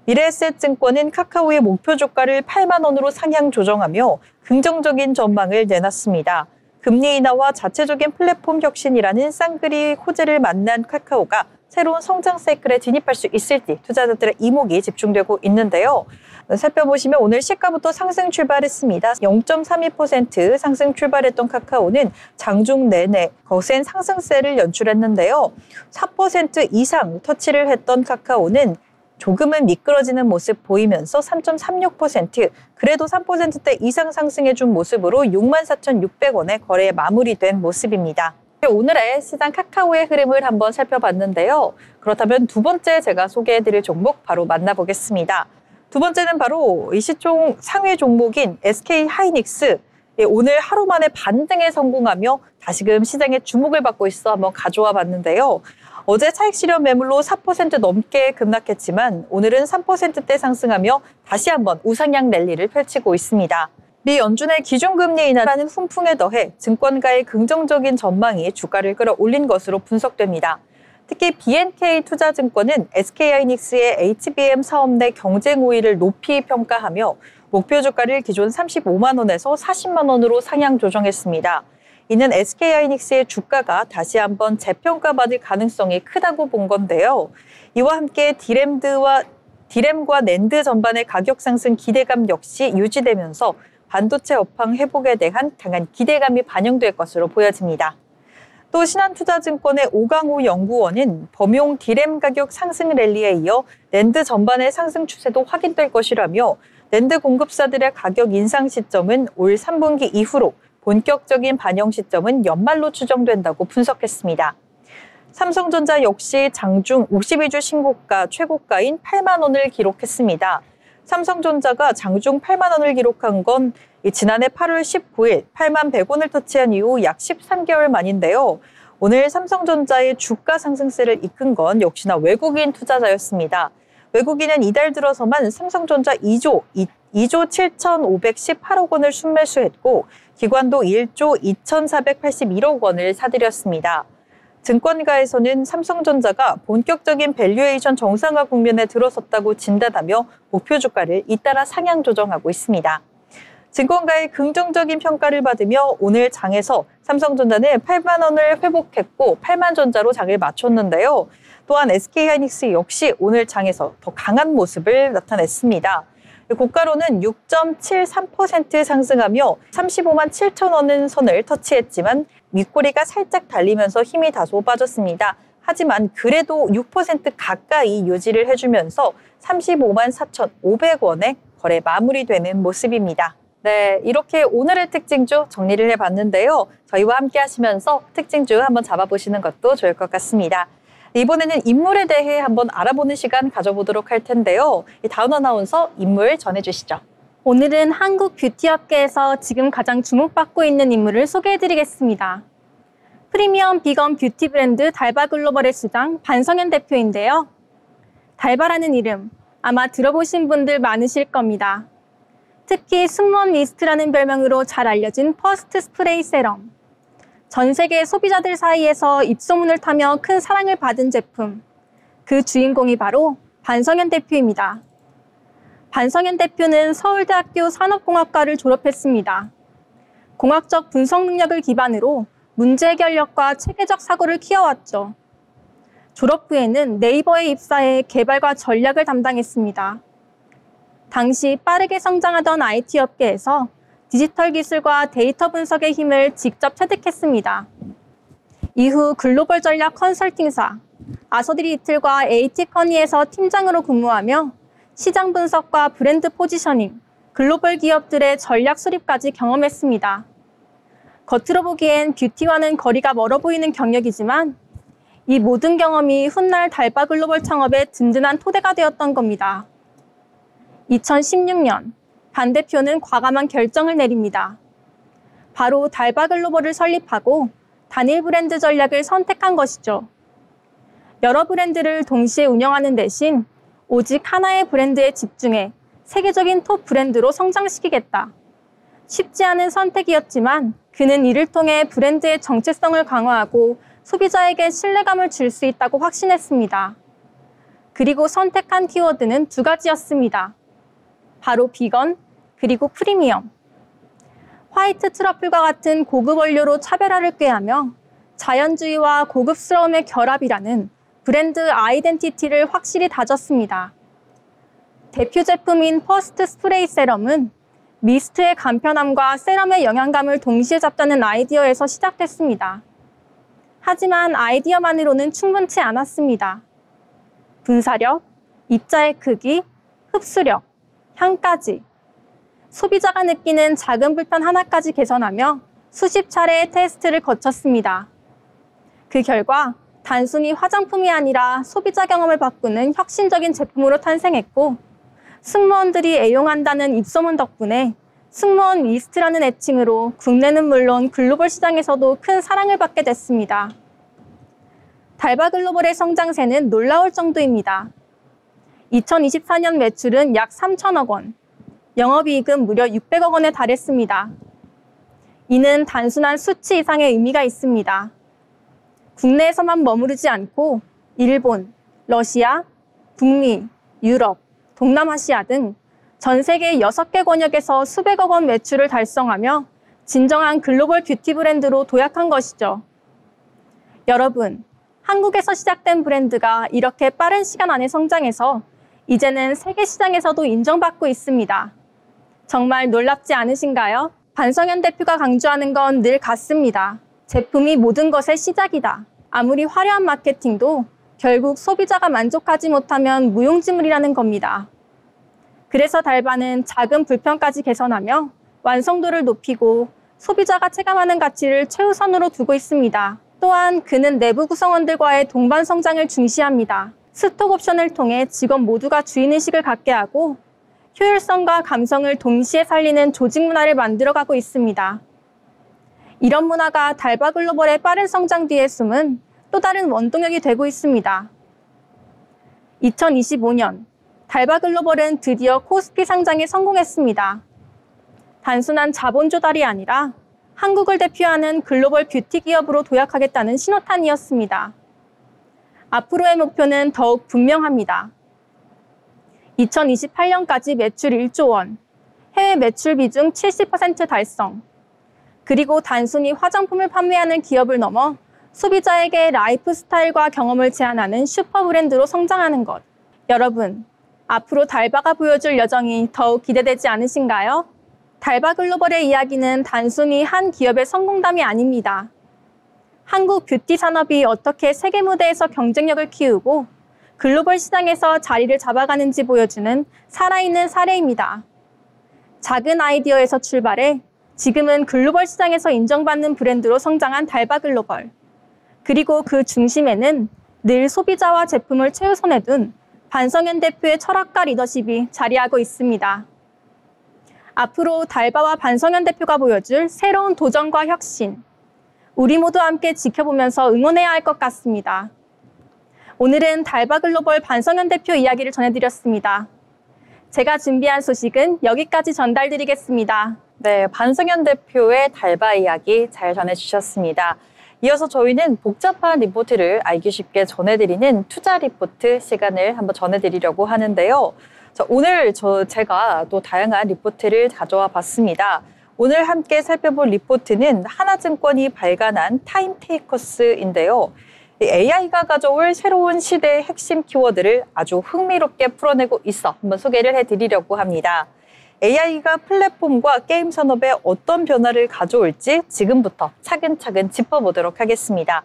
미래에셋증권은 카카오의 목표 주가를 8만 원으로 상향 조정하며 긍정적인 전망을 내놨습니다. 금리 인하와 자체적인 플랫폼 혁신이라는 쌍그리 호재를 만난 카카오가 새로운 성장 사이클에 진입할 수 있을지 투자자들의 이목이 집중되고 있는데요. 살펴보시면 오늘 시가부터 상승 출발했습니다. 0.32% 상승 출발했던 카카오는 장중 내내 거센 상승세를 연출했는데요. 4% 이상 터치를 했던 카카오는 조금은 미끄러지는 모습 보이면서 3.36%, 그래도 3%대 이상 상승해준 모습으로 64,600원에 거래에 마무리된 모습입니다. 오늘의 시장 카카오의 흐름을 한번 살펴봤는데요. 그렇다면 두 번째 제가 소개해드릴 종목 바로 만나보겠습니다. 두 번째는 바로 이 시총 상위 종목인 SK하이닉스. 오늘 하루 만에 반등에 성공하며 다시금 시장의 주목을 받고 있어 한번 가져와 봤는데요. 어제 차익 실현 매물로 4% 넘게 급락했지만 오늘은 3%대 상승하며 다시 한번 우상향 랠리를 펼치고 있습니다. 미 연준의 기준금리 인하라는 훈풍에 더해 증권가의 긍정적인 전망이 주가를 끌어올린 것으로 분석됩니다. 특히 BNK 투자증권은 SK하이닉스의 HBM 사업 내 경쟁 우위를 높이 평가하며 목표 주가를 기존 35만 원에서 40만 원으로 상향 조정했습니다. 이는 SK하이닉스의 주가가 다시 한번 재평가받을 가능성이 크다고 본 건데요. 이와 함께 디램과 낸드 전반의 가격 상승 기대감 역시 유지되면서 반도체 업황 회복에 대한 강한 기대감이 반영될 것으로 보여집니다. 또 신한투자증권의 오강호 연구원은 범용 디램 가격 상승 랠리에 이어 낸드 전반의 상승 추세도 확인될 것이라며 낸드 공급사들의 가격 인상 시점은 올 3분기 이후로 본격적인 반영 시점은 연말로 추정된다고 분석했습니다. 삼성전자 역시 장중 52주 신고가 최고가인 8만 원을 기록했습니다. 삼성전자가 장중 8만 원을 기록한 건 지난해 8월 19일 8만 100원을 터치한 이후 약 13개월 만인데요. 오늘 삼성전자의 주가 상승세를 이끈 건 역시나 외국인 투자자였습니다. 외국인은 이달 들어서만 삼성전자 2조 7,518억 원을 순매수했고 기관도 1조 2,481억 원을 사들였습니다. 증권가에서는 삼성전자가 본격적인 밸류에이션 정상화 국면에 들어섰다고 진단하며 목표 주가를 잇따라 상향 조정하고 있습니다. 증권가의 긍정적인 평가를 받으며 오늘 장에서 삼성전자는 8만 원을 회복했고 8만 전자로 장을 마쳤는데요. 또한 SK하이닉스 역시 오늘 장에서 더 강한 모습을 나타냈습니다. 고가로는 6.73% 상승하며 35만 7천 원 선을 터치했지만 윗꼬리가 살짝 달리면서 힘이 다소 빠졌습니다. 하지만 그래도 6% 가까이 유지를 해주면서 35만 4,500원에 거래 마무리되는 모습입니다. 네, 이렇게 오늘의 특징주 정리를 해봤는데요. 저희와 함께 하시면서 특징주 한번 잡아보시는 것도 좋을 것 같습니다. 이번에는 인물에 대해 한번 알아보는 시간 가져보도록 할 텐데요. 다운 아나운서 인물 전해주시죠.
오늘은 한국 뷰티 업계에서 지금 가장 주목받고 있는 인물을 소개해드리겠습니다. 프리미엄 비건 뷰티 브랜드 달바글로벌의 수장 반성현 대표인데요. 달바라는 이름 아마 들어보신 분들 많으실 겁니다. 특히 승무원 미스트라는 별명으로 잘 알려진 퍼스트 스프레이 세럼. 전 세계 소비자들 사이에서 입소문을 타며 큰 사랑을 받은 제품. 그 주인공이 바로 반성현 대표입니다. 반성현 대표는 서울대학교 산업공학과를 졸업했습니다. 공학적 분석 능력을 기반으로 문제 해결력과 체계적 사고를 키워왔죠. 졸업 후에는 네이버에 입사해 개발과 전략을 담당했습니다. 당시 빠르게 성장하던 IT 업계에서 디지털 기술과 데이터 분석의 힘을 직접 체득했습니다. 이후 글로벌 전략 컨설팅사 아서드리틀과 AT커니에서 팀장으로 근무하며 시장 분석과 브랜드 포지셔닝, 글로벌 기업들의 전략 수립까지 경험했습니다. 겉으로 보기엔 뷰티와는 거리가 멀어 보이는 경력이지만 이 모든 경험이 훗날 달바글로벌 창업의 든든한 토대가 되었던 겁니다. 2016년 반 대표는 과감한 결정을 내립니다. 바로 달바글로벌을 설립하고 단일 브랜드 전략을 선택한 것이죠. 여러 브랜드를 동시에 운영하는 대신 오직 하나의 브랜드에 집중해 세계적인 톱 브랜드로 성장시키겠다. 쉽지 않은 선택이었지만 그는 이를 통해 브랜드의 정체성을 강화하고 소비자에게 신뢰감을 줄 수 있다고 확신했습니다. 그리고 선택한 키워드는 두 가지였습니다. 바로 비건, 그리고 프리미엄. 화이트 트러플과 같은 고급 원료로 차별화를 꾀하며 자연주의와 고급스러움의 결합이라는 브랜드 아이덴티티를 확실히 다졌습니다. 대표 제품인 퍼스트 스프레이 세럼은 미스트의 간편함과 세럼의 영양감을 동시에 잡자는 아이디어에서 시작됐습니다. 하지만 아이디어만으로는 충분치 않았습니다. 분사력, 입자의 크기, 흡수력, 향까지 소비자가 느끼는 작은 불편 하나까지 개선하며 수십 차례의 테스트를 거쳤습니다. 그 결과 단순히 화장품이 아니라 소비자 경험을 바꾸는 혁신적인 제품으로 탄생했고 승무원들이 애용한다는 입소문 덕분에 승무원 미스트라는 애칭으로 국내는 물론 글로벌 시장에서도 큰 사랑을 받게 됐습니다. 달바글로벌의 성장세는 놀라울 정도입니다. 2024년 매출은 약 3천억 원, 영업이익은 무려 600억 원에 달했습니다. 이는 단순한 수치 이상의 의미가 있습니다. 국내에서만 머무르지 않고 일본, 러시아, 북미, 유럽, 동남아시아 등 전 세계 6개 권역에서 수백억 원 매출을 달성하며 진정한 글로벌 뷰티 브랜드로 도약한 것이죠. 여러분, 한국에서 시작된 브랜드가 이렇게 빠른 시간 안에 성장해서 이제는 세계 시장에서도 인정받고 있습니다. 정말 놀랍지 않으신가요? 반성현 대표가 강조하는 건 늘 같습니다. 제품이 모든 것의 시작이다. 아무리 화려한 마케팅도 결국 소비자가 만족하지 못하면 무용지물이라는 겁니다. 그래서 달바는 작은 불편까지 개선하며 완성도를 높이고 소비자가 체감하는 가치를 최우선으로 두고 있습니다. 또한 그는 내부 구성원들과의 동반 성장을 중시합니다. 스톡 옵션을 통해 직원 모두가 주인의식을 갖게 하고 효율성과 감성을 동시에 살리는 조직 문화를 만들어가고 있습니다. 이런 문화가 달바글로벌의 빠른 성장 뒤에 숨은 또 다른 원동력이 되고 있습니다. 2025년 달바글로벌은 드디어 코스피 상장에 성공했습니다. 단순한 자본 조달이 아니라 한국을 대표하는 글로벌 뷰티 기업으로 도약하겠다는 신호탄이었습니다. 앞으로의 목표는 더욱 분명합니다. 2028년까지 매출 1조 원, 해외 매출 비중 70% 달성, 그리고 단순히 화장품을 판매하는 기업을 넘어 소비자에게 라이프 스타일과 경험을 제안하는 슈퍼 브랜드로 성장하는 것. 여러분, 앞으로 달바가 보여줄 여정이 더욱 기대되지 않으신가요? 달바 글로벌의 이야기는 단순히 한 기업의 성공담이 아닙니다. 한국 뷰티 산업이 어떻게 세계 무대에서 경쟁력을 키우고 글로벌 시장에서 자리를 잡아가는지 보여주는 살아있는 사례입니다. 작은 아이디어에서 출발해 지금은 글로벌 시장에서 인정받는 브랜드로 성장한 달바 글로벌. 그리고 그 중심에는 늘 소비자와 제품을 최우선에 둔 반성현 대표의 철학과 리더십이 자리하고 있습니다. 앞으로 달바와 반성현 대표가 보여줄 새로운 도전과 혁신, 우리 모두 함께 지켜보면서 응원해야 할 것 같습니다. 오늘은 달바 글로벌 반성현 대표 이야기를 전해드렸습니다. 제가 준비한 소식은 여기까지 전달드리겠습니다.
네, 반성현 대표의 달바 이야기 잘 전해주셨습니다. 이어서 저희는 복잡한 리포트를 알기 쉽게 전해드리는 투자 리포트 시간을 한번 전해드리려고 하는데요. 자, 오늘 제가 또 다양한 리포트를 가져와 봤습니다. 오늘 함께 살펴볼 리포트는 하나증권이 발간한 타임테이커스인데요. AI가 가져올 새로운 시대의 핵심 키워드를 아주 흥미롭게 풀어내고 있어 한번 소개를 해드리려고 합니다. AI가 플랫폼과 게임 산업에 어떤 변화를 가져올지 지금부터 차근차근 짚어보도록 하겠습니다.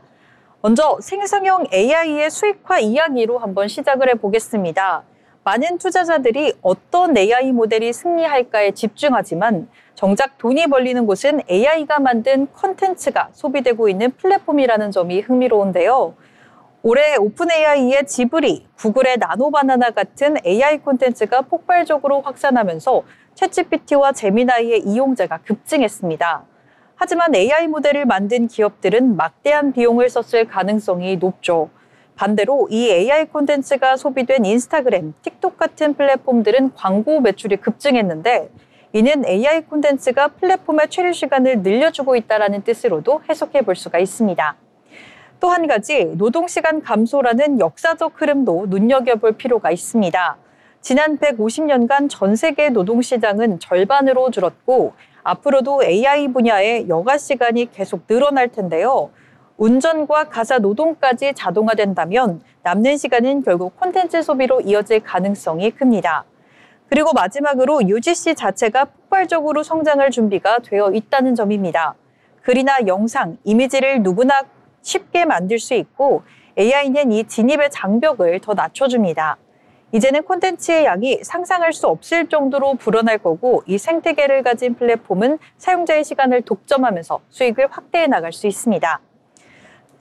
먼저 생성형 AI의 수익화 이야기로 한번 시작을 해보겠습니다. 많은 투자자들이 어떤 AI 모델이 승리할까에 집중하지만 정작 돈이 벌리는 곳은 AI가 만든 콘텐츠가 소비되고 있는 플랫폼이라는 점이 흥미로운데요. 올해 오픈AI의 지브리, 구글의 나노바나나 같은 AI 콘텐츠가 폭발적으로 확산하면서 챗GPT와 제미나이의 이용자가 급증했습니다. 하지만 AI 모델을 만든 기업들은 막대한 비용을 썼을 가능성이 높죠. 반대로 이 AI 콘텐츠가 소비된 인스타그램, 틱톡 같은 플랫폼들은 광고 매출이 급증했는데 이는 AI 콘텐츠가 플랫폼의 체류 시간을 늘려주고 있다는 뜻으로도 해석해 볼 수가 있습니다. 또 한 가지, 노동시간 감소라는 역사적 흐름도 눈여겨볼 필요가 있습니다. 지난 150년간 전 세계 노동시장은 절반으로 줄었고 앞으로도 AI 분야의 여가 시간이 계속 늘어날 텐데요. 운전과 가사 노동까지 자동화된다면 남는 시간은 결국 콘텐츠 소비로 이어질 가능성이 큽니다. 그리고 마지막으로 UGC 자체가 폭발적으로 성장할 준비가 되어 있다는 점입니다. 글이나 영상, 이미지를 누구나 쉽게 만들 수 있고 AI는 이 진입의 장벽을 더 낮춰줍니다. 이제는 콘텐츠의 양이 상상할 수 없을 정도로 불어날 거고 이 생태계를 가진 플랫폼은 사용자의 시간을 독점하면서 수익을 확대해 나갈 수 있습니다.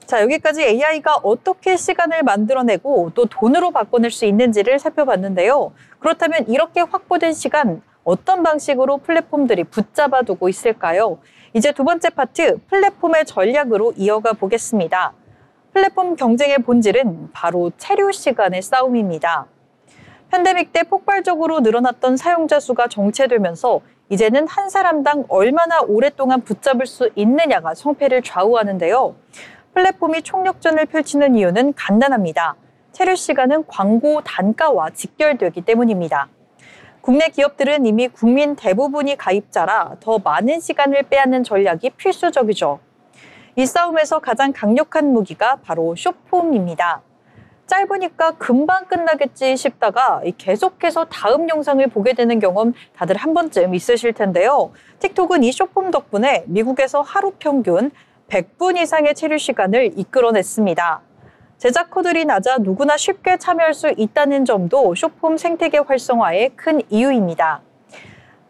자, 여기까지 AI가 어떻게 시간을 만들어내고 또 돈으로 바꿔낼 수 있는지를 살펴봤는데요. 그렇다면 이렇게 확보된 시간, 어떤 방식으로 플랫폼들이 붙잡아 두고 있을까요? 이제 두 번째 파트, 플랫폼의 전략으로 이어가 보겠습니다. 플랫폼 경쟁의 본질은 바로 체류 시간의 싸움입니다. 팬데믹 때 폭발적으로 늘어났던 사용자 수가 정체되면서 이제는 한 사람당 얼마나 오랫동안 붙잡을 수 있느냐가 성패를 좌우하는데요. 플랫폼이 총력전을 펼치는 이유는 간단합니다. 체류 시간은 광고 단가와 직결되기 때문입니다. 국내 기업들은 이미 국민 대부분이 가입자라 더 많은 시간을 빼앗는 전략이 필수적이죠. 이 싸움에서 가장 강력한 무기가 바로 숏폼입니다. 짧으니까 금방 끝나겠지 싶다가 계속해서 다음 영상을 보게 되는 경험 다들 한 번쯤 있으실 텐데요. 틱톡은 이 숏폼 덕분에 미국에서 하루 평균 100분 이상의 체류 시간을 이끌어냈습니다. 제작커들이 낮아 누구나 쉽게 참여할 수 있다는 점도 숏폼 생태계 활성화의 큰 이유입니다.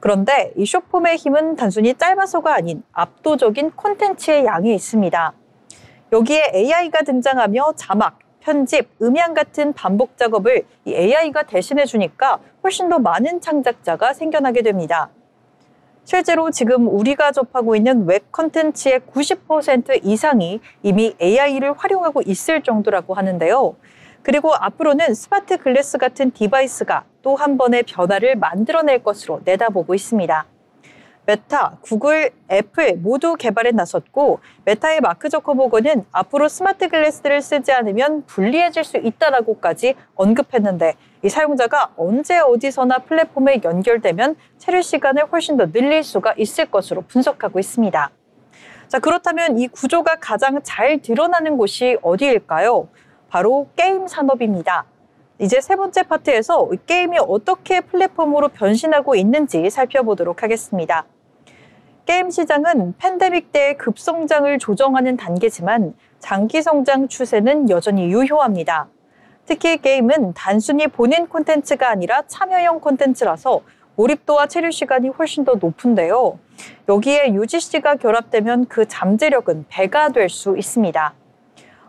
그런데 이 숏폼의 힘은 단순히 짧아서가 아닌 압도적인 콘텐츠의 양에 있습니다. 여기에 AI가 등장하며 자막, 편집, 음향 같은 반복 작업을 이 AI가 대신해 주니까 훨씬 더 많은 창작자가 생겨나게 됩니다. 실제로 지금 우리가 접하고 있는 웹 콘텐츠의 90% 이상이 이미 AI를 활용하고 있을 정도라고 하는데요. 그리고 앞으로는 스마트 글래스 같은 디바이스가 또 한 번의 변화를 만들어낼 것으로 내다보고 있습니다. 메타, 구글, 애플 모두 개발에 나섰고 메타의 마크 저커버그는 앞으로 스마트 글래스를 쓰지 않으면 불리해질 수 있다라고까지 언급했는데 이 사용자가 언제 어디서나 플랫폼에 연결되면 체류 시간을 훨씬 더 늘릴 수가 있을 것으로 분석하고 있습니다. 자, 그렇다면 이 구조가 가장 잘 드러나는 곳이 어디일까요? 바로 게임 산업입니다. 이제 세 번째 파트에서 게임이 어떻게 플랫폼으로 변신하고 있는지 살펴보도록 하겠습니다. 게임 시장은 팬데믹 때 급성장을 조정하는 단계지만 장기 성장 추세는 여전히 유효합니다. 특히 게임은 단순히 본인 콘텐츠가 아니라 참여형 콘텐츠라서 몰입도와 체류 시간이 훨씬 더 높은데요. 여기에 UGC가 결합되면 그 잠재력은 배가 될 수 있습니다.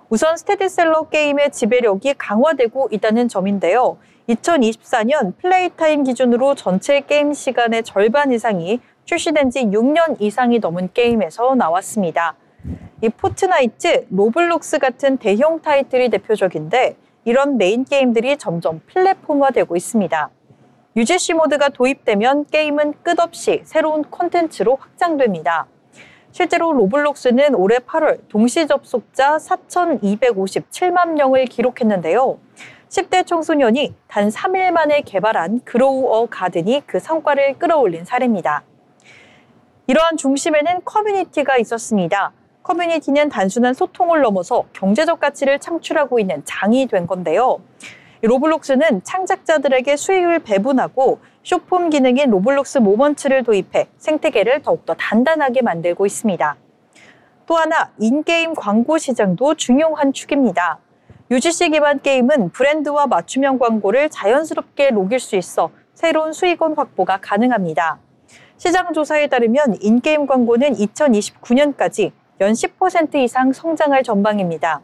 우선 스테디셀러 게임의 지배력이 강화되고 있다는 점인데요. 2024년 플레이 타임 기준으로 전체 게임 시간의 절반 이상이 출시된 지 6년 이상이 넘은 게임에서 나왔습니다. 이 포트나이트, 로블록스 같은 대형 타이틀이 대표적인데 이런 메인 게임들이 점점 플랫폼화되고 있습니다. UGC 모드가 도입되면 게임은 끝없이 새로운 콘텐츠로 확장됩니다. 실제로 로블록스는 올해 8월 동시 접속자 4,257만 명을 기록했는데요. 10대 청소년이 단 3일 만에 개발한 그로우 어 가든이 그 성과를 끌어올린 사례입니다. 이러한 중심에는 커뮤니티가 있었습니다. 커뮤니티는 단순한 소통을 넘어서 경제적 가치를 창출하고 있는 장이 된 건데요. 로블록스는 창작자들에게 수익을 배분하고 쇼폼 기능인 로블록스 모먼츠를 도입해 생태계를 더욱더 단단하게 만들고 있습니다. 또 하나, 인게임 광고 시장도 중요한 축입니다. UGC 기반 게임은 브랜드와 맞춤형 광고를 자연스럽게 녹일 수 있어 새로운 수익원 확보가 가능합니다. 시장 조사에 따르면 인게임 광고는 2029년까지 연 10% 이상 성장할 전망입니다.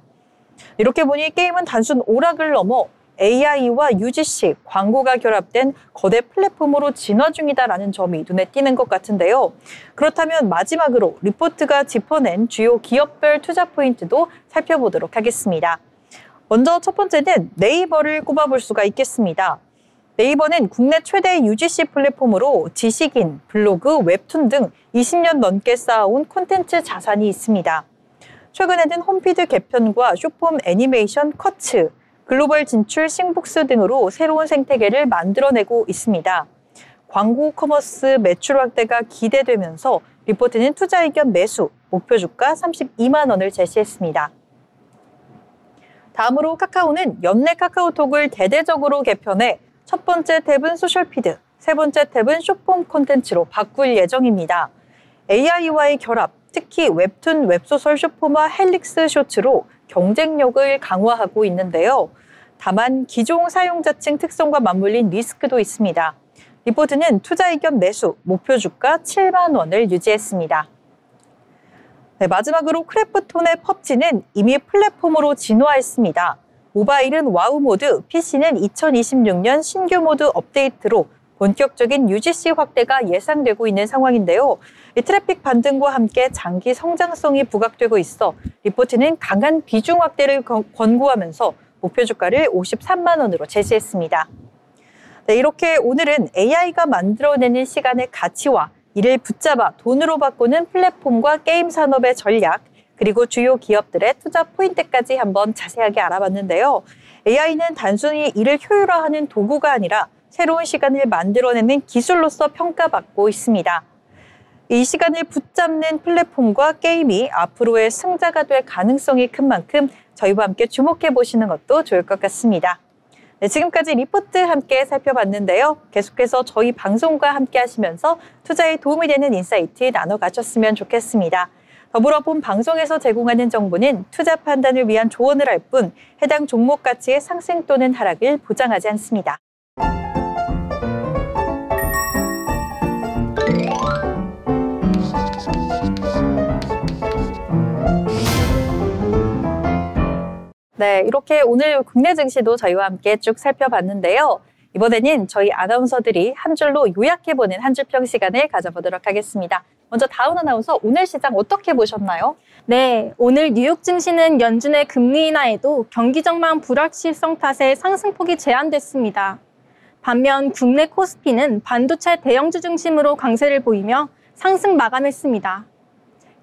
이렇게 보니 게임은 단순 오락을 넘어 AI와 UGC, 광고가 결합된 거대 플랫폼으로 진화 중이다라는 점이 눈에 띄는 것 같은데요. 그렇다면 마지막으로 리포트가 짚어낸 주요 기업별 투자 포인트도 살펴보도록 하겠습니다. 먼저 첫 번째는 네이버를 꼽아볼 수가 있겠습니다. 네이버는 국내 최대 UGC 플랫폼으로 지식인, 블로그, 웹툰 등 20년 넘게 쌓아온 콘텐츠 자산이 있습니다. 최근에는 홈피드 개편과 쇼폼 애니메이션 커츠, 글로벌 진출 싱북스 등으로 새로운 생태계를 만들어내고 있습니다. 광고 커머스 매출 확대가 기대되면서 리포트는 투자 의견 매수, 목표 주가 32만 원을 제시했습니다. 다음으로 카카오는 연내 카카오톡을 대대적으로 개편해 첫 번째 탭은 소셜피드, 세 번째 탭은 쇼폼 콘텐츠로 바꿀 예정입니다. AI와의 결합, 특히 웹툰, 웹소설 쇼폼과 헬릭스 쇼츠로 경쟁력을 강화하고 있는데요. 다만 기존 사용자층 특성과 맞물린 리스크도 있습니다. 리포트는 투자 의견 매수, 목표 주가 7만 원을 유지했습니다. 네, 마지막으로 크래프톤의 펍지는 이미 플랫폼으로 진화했습니다. 모바일은 와우 모드, PC는 2026년 신규 모드 업데이트로 본격적인 UGC 확대가 예상되고 있는 상황인데요. 이 트래픽 반등과 함께 장기 성장성이 부각되고 있어 리포트는 강한 비중 확대를 권고하면서 목표 주가를 53만 원으로 제시했습니다. 네, 이렇게 오늘은 AI가 만들어내는 시간의 가치와 이를 붙잡아 돈으로 바꾸는 플랫폼과 게임 산업의 전략, 그리고 주요 기업들의 투자 포인트까지 한번 자세하게 알아봤는데요. AI는 단순히 일을 효율화하는 도구가 아니라 새로운 시간을 만들어내는 기술로서 평가받고 있습니다. 이 시간을 붙잡는 플랫폼과 게임이 앞으로의 승자가 될 가능성이 큰 만큼 저희와 함께 주목해 보시는 것도 좋을 것 같습니다. 네, 지금까지 리포트 함께 살펴봤는데요. 계속해서 저희 방송과 함께 하시면서 투자에 도움이 되는 인사이트 나눠가셨으면 좋겠습니다. 더불어 본 방송에서 제공하는 정보는 투자 판단을 위한 조언을 할 뿐 해당 종목 가치의 상승 또는 하락을 보장하지 않습니다. 네, 이렇게 오늘 국내 증시도 저희와 함께 쭉 살펴봤는데요. 이번에는 저희 아나운서들이 한 줄로 요약해보는 한 줄 평 시간을 가져보도록 하겠습니다. 먼저 다운 아나운서, 오늘 시장 어떻게 보셨나요?
네, 오늘 뉴욕 증시는 연준의 금리 인하에도 경기 전망 불확실성 탓에 상승폭이 제한됐습니다. 반면 국내 코스피는 반도체 대형주 중심으로 강세를 보이며 상승 마감했습니다.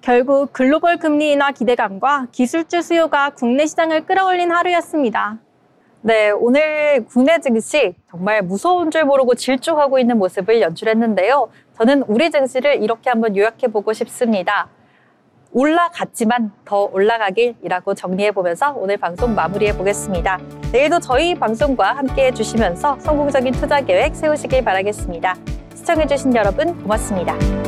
결국 글로벌 금리 인하 기대감과 기술주 수요가 국내 시장을 끌어올린 하루였습니다.
네, 오늘 국내 증시 정말 무서운 줄 모르고 질주하고 있는 모습을 연출했는데요. 저는 우리 증시를 이렇게 한번 요약해보고 싶습니다. 올라갔지만 더 올라가길이라고 정리해보면서 오늘 방송 마무리해보겠습니다. 내일도 저희 방송과 함께해 주시면서 성공적인 투자 계획 세우시길 바라겠습니다. 시청해주신 여러분 고맙습니다.